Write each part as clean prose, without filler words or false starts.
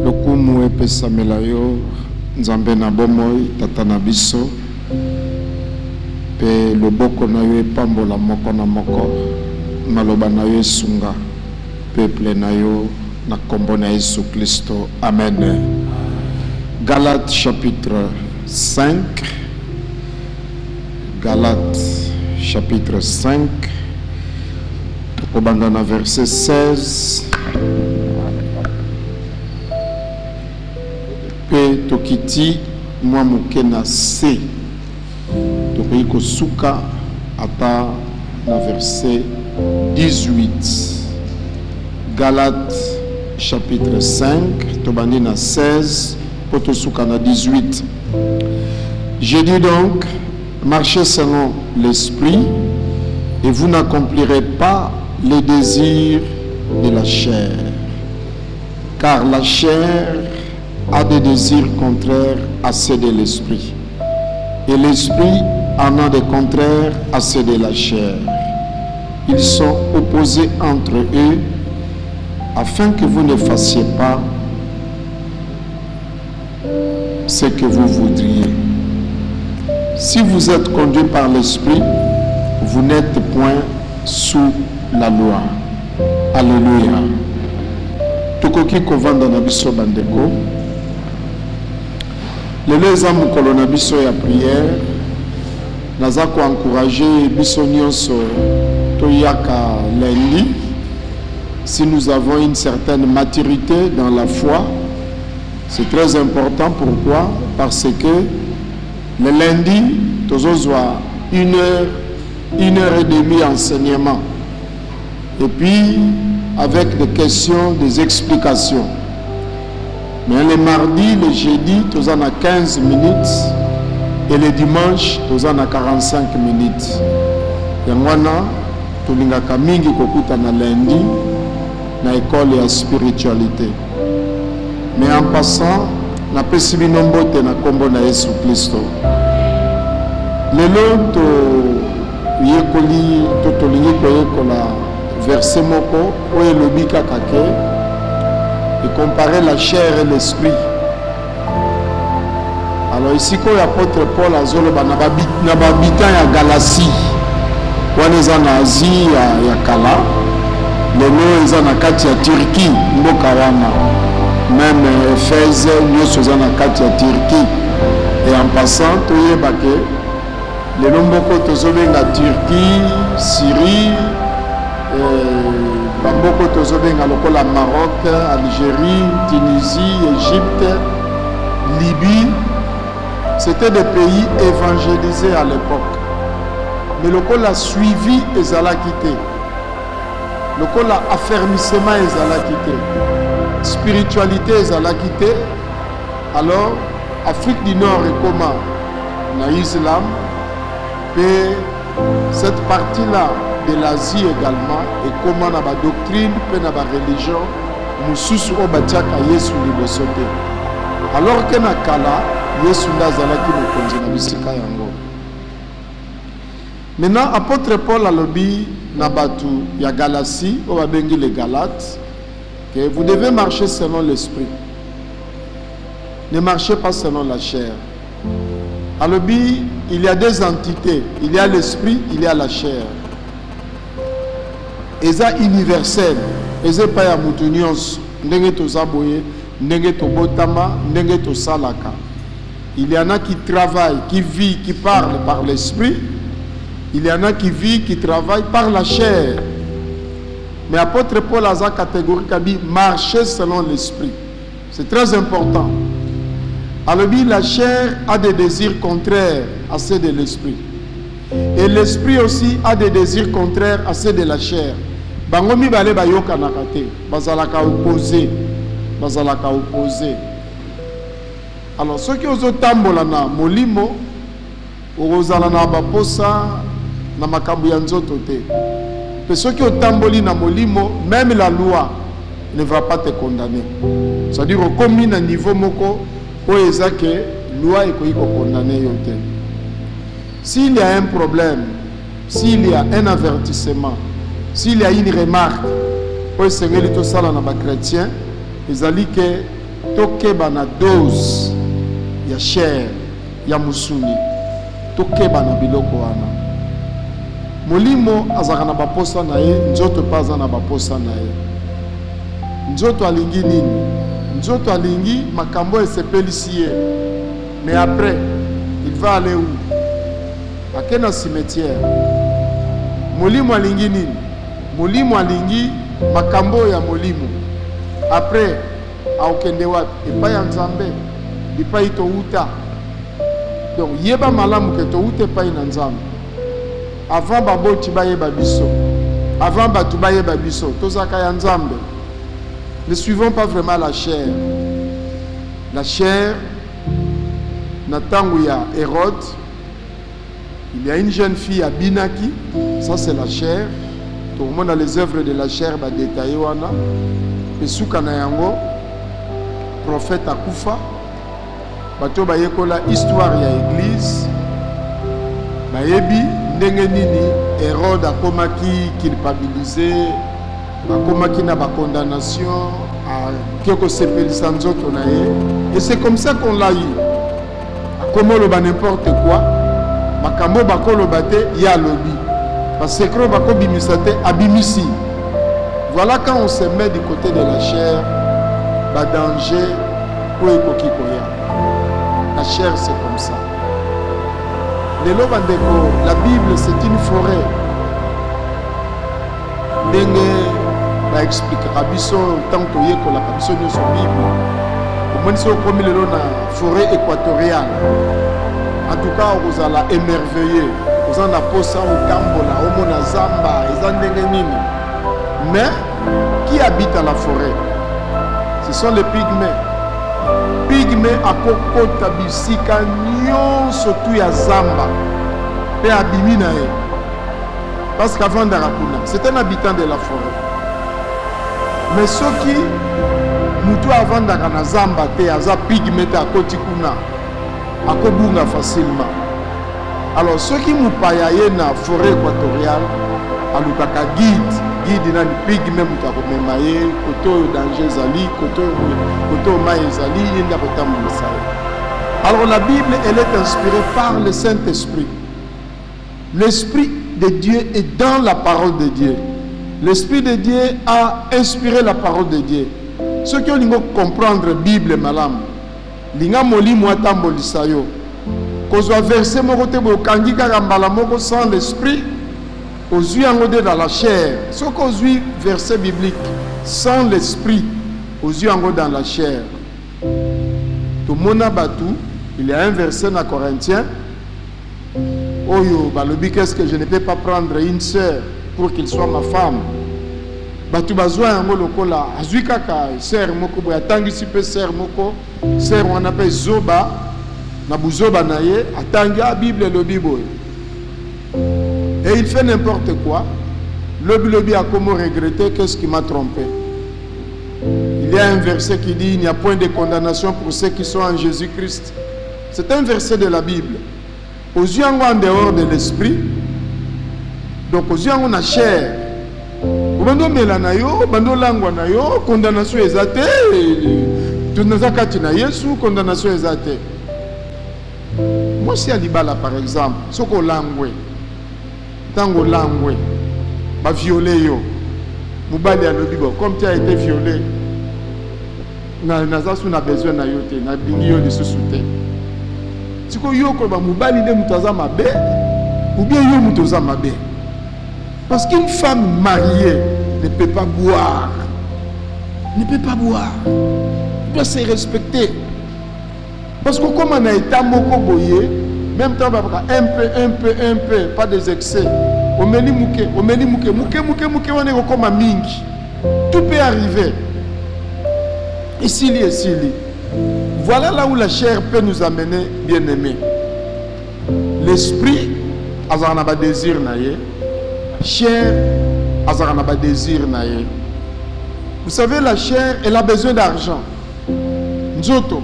Lokumu epesa melayo nzambe na bomoi tata na biso pe loboko na yo epambola moko na moko maloba na yo esunga peuple na yo na kombo na Yesu Kristo. Amen. Galates chapitre 5. Galates chapitre 5. Tokobanda na verset 16. Pe tokiti mwa moke na C. Tokoki kosuka ata na verset 18. Galates chapitre 5, tobandi na 16, potosuka na 18. Je dis donc, marchez selon l'esprit, et vous n'accomplirez pas les désirs de la chair. Car la chair a des désirs contraires à ceux de l'esprit, et l'esprit en a des contraires à ceux de la chair. Ils sont opposés entre eux, afin que vous ne fassiez pas ce que vous voudriez. Si vous êtes conduit par l'esprit, vous n'êtes point sous la loi. Alléluia. Tokoki kovanda na biso bandeko. Lelo eza mokolo na biso ya prière. Naza ko encourager biso nyonso toyaka lundi. Si nous avons une certaine maturité dans la foi, c'est très important. Pourquoi? Parce que le lundi, nous avons une heure et demie enseignement. Et puis, avec des questions, des explications. Mais le mardi, le jeudi, nous avons 15 minutes. Et le dimanche, nous avons 45 minutes. Et moi, nous avons mingi kokuta na lundi. Na école ya spiritualité. Mais en passant, na pesi binombote na kombo na Yesu Kristo. Lelo to yekoli to tolingi ko yekola verset moko oyo lobika kake et comparer la chair et l'esprit. Alors ici ko l'apôtre Paul azoloba na babita ya Galatie. Wana eza na Asie ya kala. Lelo eza na kati ya Turquie mboka wana, même Éphèse nyonso eza na kati ya Turquie. Et en passant toyeba ke lelo mboko tozobenga Turquie, Syrie, bamboko tozobenga lokola Maroc, Algérie, Tunisie, Égypte, Libye. C'était des pays évangélisés à l'époque. Mais lokola suivi ezalaki te. Lokola affermissement ezalaki te, spiritualité ezalaki te. Alors Afrique du Nord est comment na Islam, et cette partie là de l'Asie également est comment na ba doctrine pe na ba religion mususu o batiaka Yesu liboso te. Alors que na kala Yesu ndazalaki mokonzi na bisika yango. Maintenant apôtre Paul alobi Nabatu ya Galatie, on va bengi les Galates, que vous devez marcher selon l'esprit. Ne marchez pas selon la chair. À l'obi, il y a deux entités. Il y a l'esprit, il y a la chair. Et ça universel. Et ça pas ya mutunions. Ndenge to zaboye, ndenge to botama, ndenge to salaka. Il y en a qui travaillent, qui vivent, qui parlent par l'esprit. Il y en a qui vivent, qui travaillent par la chair. Mais apôtre Paul a sa catégorie qui dit marcher selon l'esprit. C'est très important. Alors, la chair a des désirs contraires à ceux de l'esprit. Et l'esprit aussi a des désirs contraires à ceux de la chair. Bangomi bale bayoka nakate, bazalaka opposé, bazalaka opposé. Alors, ceux qui osent tambola na molimo, ozala na baposa na makambu ya nzoto te. Mais ceux qui ont tamboli na molimo, même la loi ne va pas te condamner. C'est-à-dire comme à niveau moko o ezake loi ekoki ko condamner yo te. S'il y a un problème, s'il y a un avertissement, s'il y a une remarque, o esengeli to sala na ba chrétien, ezali que tokeba na dose ya chair ya musuni, tokeba na biloko wana. Molimo azaka na baposa na ye, nzoto pa aza na baposa na ye. Nzoto alingi nini? Nzoto alingi makambo esepelisi ye. Mais après, il va aller où? Akena cimetière. Molimo alingi nini? Molimo alingi makambo ya molimo. Après, aokende wapi? Epai ya Nzambe, epai touta. Donc yeba malamu ke touta epai na Nzambe. Avant baboti bayeba biso, avant batu bayeba biso, tozaka ya Nzambe. Ne suivons pas vraiment la chair. La chair, Natangu ya Hérode, il y a une jeune fille à Binaki, ça c'est la chair. Tout le monde a les œuvres de la chair, bah détaillé wana. Et soukana yango, prophète Akufa, bato ba yekola histoire ya église, ba yebi ndenge nini Hérode a komaki culpabilisé, a komaki na ba condamnation, a keko sepelisa nzoto na ye. Et c'est comme ça qu'on l'a eu. Comment le n'importe quoi, makambo bakolo bate ya lobby. Parce que secret bako bimisate abimisi. Voilà quand on se met du côté de la chair, ba danger pour ekoki koya. La chair c'est comme ça. Lelo bandeko, la Bible c'est une forêt. Denge ba explique biso tant que yekola biso nyoso Bible. Moi, je suis comme le forêt équatoriale. En tout cas, vous allez émerveiller. Vous en avez posé au Cambola, au Monazamba, et Zandengenini. Mais, qui habite à la forêt? Ce sont les pygmées. Pygmées à Kokota, Bissika, Nyon, surtout à Zamba. Et à Biminae. Parce qu'avant d'Arakuna, c'est un habitant de la forêt. Mais ceux qui mutu avandaka na zamba te aza pygmée a koti kuna akobunga facilement. Alors ceux qui mupaya ye na forêt équatoriale alukaka guide na pygmée mutu akomema ye koto danger zali koto mai zali yenda kotambulisa. Alors la Bible elle est inspirée par le Saint-Esprit. L'Esprit de Dieu est dans la parole de Dieu. L'Esprit de Dieu a inspiré la parole de Dieu. Ceux qui ont comprendre la Bible, madame, linga moli moatambolisa yo. Kozwa verset moko te bo kangi karambala moko sans l'esprit, ozui angode dans la chair. Ce qu'ozui verset biblique sans l'esprit, ozui angode dans la chair. Tout mona batu, il y a un verset dans Corinthiens. Oyo balobi qu'est-ce que je ne peux pas prendre une sœur pour qu'il soit ma femme. Batu bazwa yango lokola azwi kaka sœur moko boya atangisi pe sœur moko sœur on appelle zoba na buzoba na ye atangi a Bible lobi boy et il fait n'importe quoi. Lobi a comment regretter qu'est-ce qui m'a trompé. Il y a un verset qui dit il n'y a point de condamnation pour ceux qui sont en Jésus-Christ. C'est un verset de la Bible. Aux yeux en dehors de l'esprit, donc aux yeux en a chair. Bando melana yo, bando langwa na yo, condamnation ezate, tunazakati na Yesu, condamnation ezate. Moi si alibala par exemple, soko langwe, tango langwe, ba violé yo, mubali alobibo, comme tu as été violé, nazasu na besoin na yote, na bingi yo lisusu te. Siko yo ko ba mubali de mutaza mabe, ou bien yo mutaza mabe. Parce qu'une femme mariée ne peut pas boire. Ne peut pas boire. Elle doit se respecter. Parce que comme on a été moko boye, même temps un peu, pas des excès. On est comme un mingi. Tout peut arriver. Ici. Voilà là où la chair peut nous amener, bien aimé. L'esprit, a un désir naïe. Chair, azarana ba désir naïe. Vous savez, la chair, elle a besoin d'argent. Nzoto.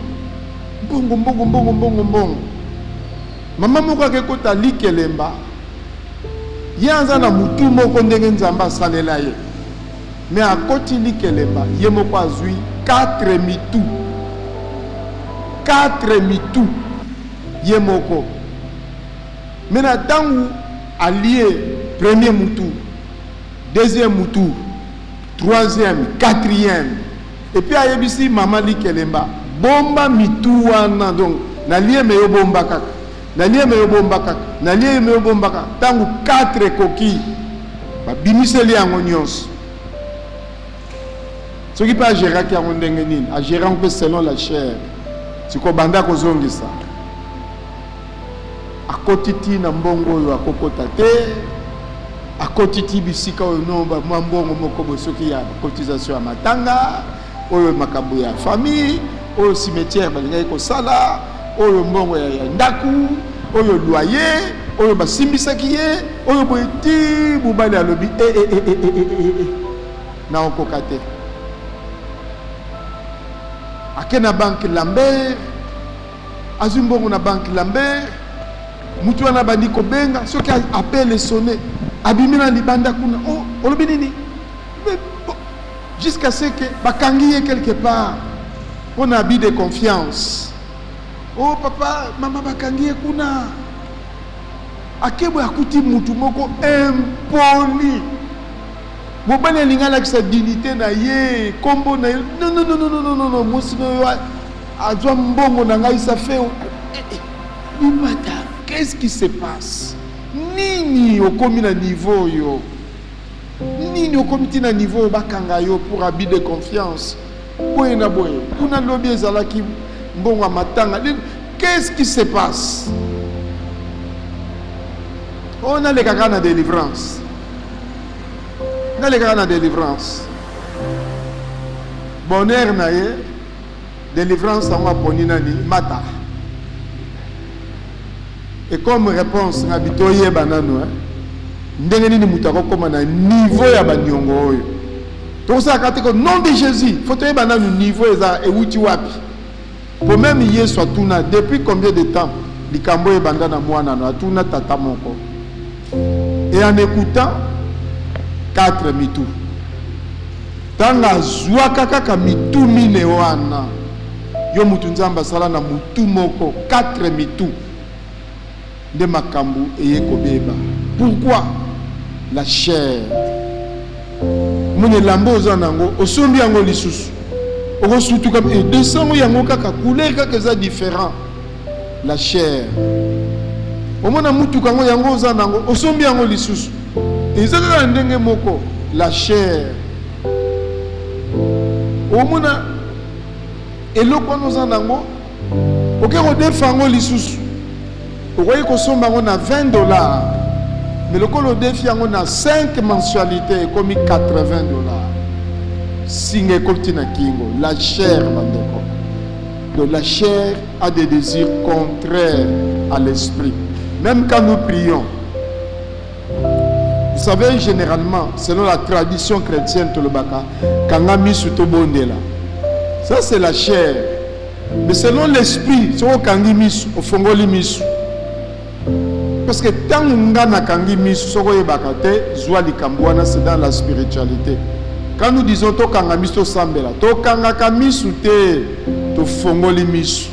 Bongo. Maman moko ke kota likelemba. Yanza na mutu moko ndenge nzamba salela ye. Mais à koti likelemba, ye moko azui 4 mitu 4 mitu yemoko. Maintenant tangu allié premier mutu, deuxième mutu, troisième, quatrième. Et puis ayebisi maman li kelemba bomba mitu wana donc na lié me yo bomba kaka. Na lié me yo bomba kaka. Na lié me yo bomba kaka. Tangu 4 coquilles. Ba bimiseli yango nyonso. Ce qui peut gérer qui a un dengenin, à gérer un peu selon la chair. C'est quoi banda kozongi ça. À kotiti na mbongo yo akokota te. À kotiti bisika yo no ba mbongo moko bosoki ya cotisation ya matanga, oyo makambo ya famille, oyo cimetière balinga ko sala, oyo mbongo ya ndaku, oyo loyer, oyo basimbisaki ye, oyo boiti bubali alobi na okokate. Ake na banque Lambert, azumbongo na banque Lambert, mutu wana bandi ko benga, soki appelle sonné, abimina libanda kuna, oh, olobi nini? Jusqu'à ce que bakangiye quelque part, on a habit de confiance. Oh papa, maman bakangiye kuna. Akebo akuti mutu moko impoli. Mobile lingala avec sa dignité na ye, combo na ye. Non, moi sinon adwa mbongo na ngai ça fait. Qu'est-ce qui se passe? Nini okomi na niveau yo? Nini okomi na niveau bakanga yo pour habit de confiance? Boye na boye. Kuna lobi ezalaki mbongo a matanga. Qu'est-ce qui se passe? On a les gaga na délivrance. Dans les gars, délivrance. Bonheur naye, délivrance en Waponinani, Mata. Et comme réponse, n'habitoye banano, ndengeni ni mutako comme na niveau ya banyongo oyo. Donc ça quand au nom de Jésus, faut te banano niveau eza e wuti wapi. Pour même hier soit tuna depuis combien de temps likambo e banda na mwana na tuna tata moko. Et en écoutant 4 mitu. Tanga zwaka kaka mitu mine wana. Yo mutu nzamba sala na mutu moko 4 mitu. De makambu eye kobeba. Pourquoi? La chair. Mune lambo zanango osombi yango lisusu. Oko sutu comme et descend yango kaka couleur kaka za différent. La chair. Omona mutu kango yango zanango osombi yango lisusu. Ezaka ndenge moko la chair. Omona eloko nous anango oke ko defango lisusu. Okoyi ko somba ngo na $20. Mais le colo défi yango na 5 mensualités comme $80. Singe kotina kingo la chair bandeko. Donc la chair a des désirs contraires à l'esprit. Même quand nous prions. Vous savez, généralement, selon la tradition chrétienne, ça c'est la chair. Mais selon l'esprit, c'est au kangimis, au fongolimis. Parce que tant que kangimis, c'est dans la spiritualité. Quand nous disons to kangamis, to sambela, to kangakamis ou te fongolimis.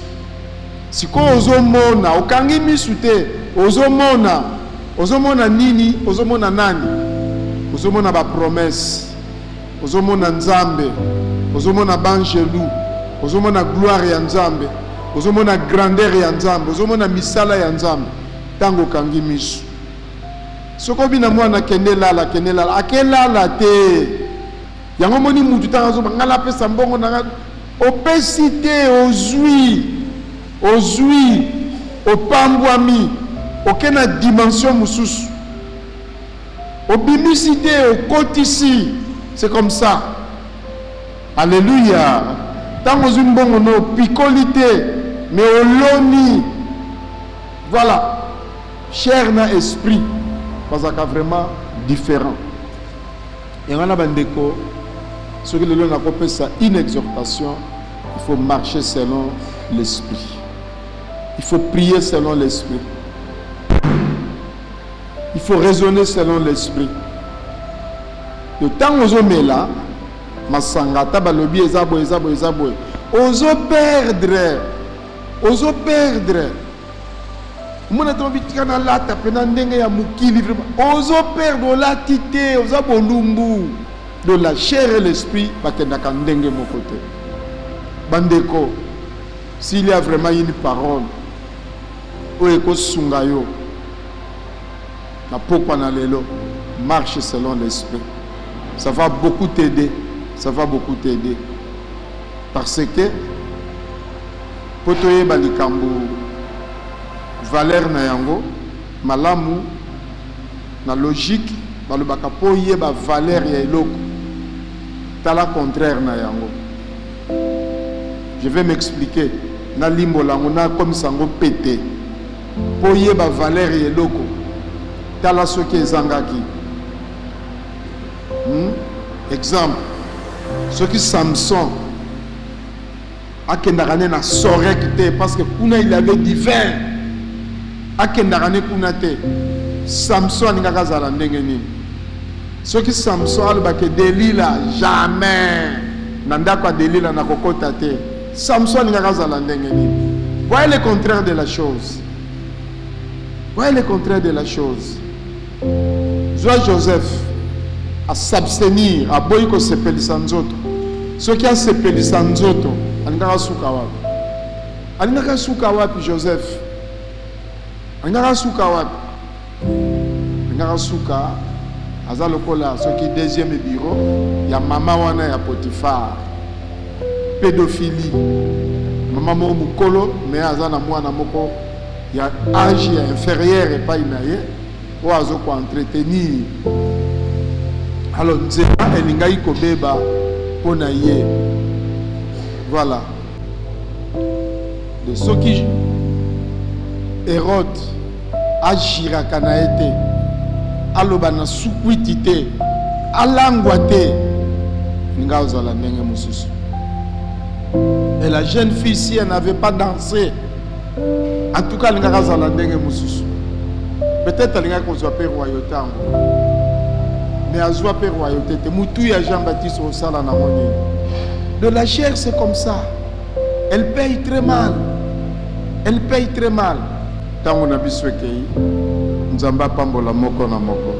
Si ko ozomona, o kangimis ou te, ozomona. Ozomona nini, ozomona nani, ozomona ba promesse, ozomona nzambe, ozomona banjelu, ozomona gloire ya nzambe, ozomona grandeur ya nzambe, ozomona misala ya nzambe, tango kangi misu. Soko bina mwana kende lala, akelala te. Yango moni mutu tanga zo ngala pesa mbongo na opesite ozui, opambwami. Aucune dimension mususu. Obimicité au côté ici. C'est comme ça. Alléluia. Tant que nous avons picolité, mais au loni. Voilà. Chair na esprit. Parce que c'est vraiment différent. Et on a bandeko. Ce que l'on appelle ça une exhortation. Il faut marcher selon l'esprit. Il faut prier selon l'esprit. Il faut raisonner selon l'esprit. Le temps où on est là, masanga taba lobi ezabo. Ozo perdre ozo perdre mona to bitika na lata pena ndenge ya mukili vraiment ozo perdre la tité oza bolumbu de la chair et l'esprit bakendaka ndenge moko te. Bandeko, s'il y a vraiment une parole o ekosunga yo na pokwa na lelo, marche selon l'esprit, ça va beaucoup t'aider, ça va beaucoup t'aider, parce que potoye balikambo valeur na yango malamu na logique balobaka po yeba valeur ya eloko tala contraire na yango. Je vais m'expliquer na limbo lango na comme sango pété po yeba valeur ya eloko tala soki ezangaki. Exemple, soki Samson akendakane na sorek te parce que kuna il avait divin, akendakane kuna te. Samson alingaka zala ndenge nini? Soki Samson alobake Delila jamais na ndako ya Delila na kokota te, Samson alingaka zala ndenge nini? Voyez le contraire de la chose. Voyez le contraire de la chose. Joa Joseph à s'abstenir, à boy ko sepelisa nzoto. Soki a sepelisa nzoto alingaka suka wapi? Alingaka suka wapi Joseph? Alingaka suka wapi? Alingaka suka aza lokola soki deuxième bureau ya mama wana ya Potifar. Pédophilie. Mama mo mukolo mais aza na mwana moko ya âge ya inférieur et pas inaye o azo ko entretenir. Alors nzela elingai kobeba pona ye. Voilà. De ce qui Hérode agiraka na ete aloba na sukwiti te alangwa te ninga ozala ndenge mosusu. Et la jeune fille si elle n'avait pas dansé, en tout cas ninga ozala ndenge mosusu. Peut-être ninga kozwa pe royauté ango, mais azwa pe royauté te mutu ya Jean-Baptiste au sala na moni. De la chair c'est comme ça, elle paye très mal, elle paye très mal. Tango na biswekei nzamba pambola moko na moko.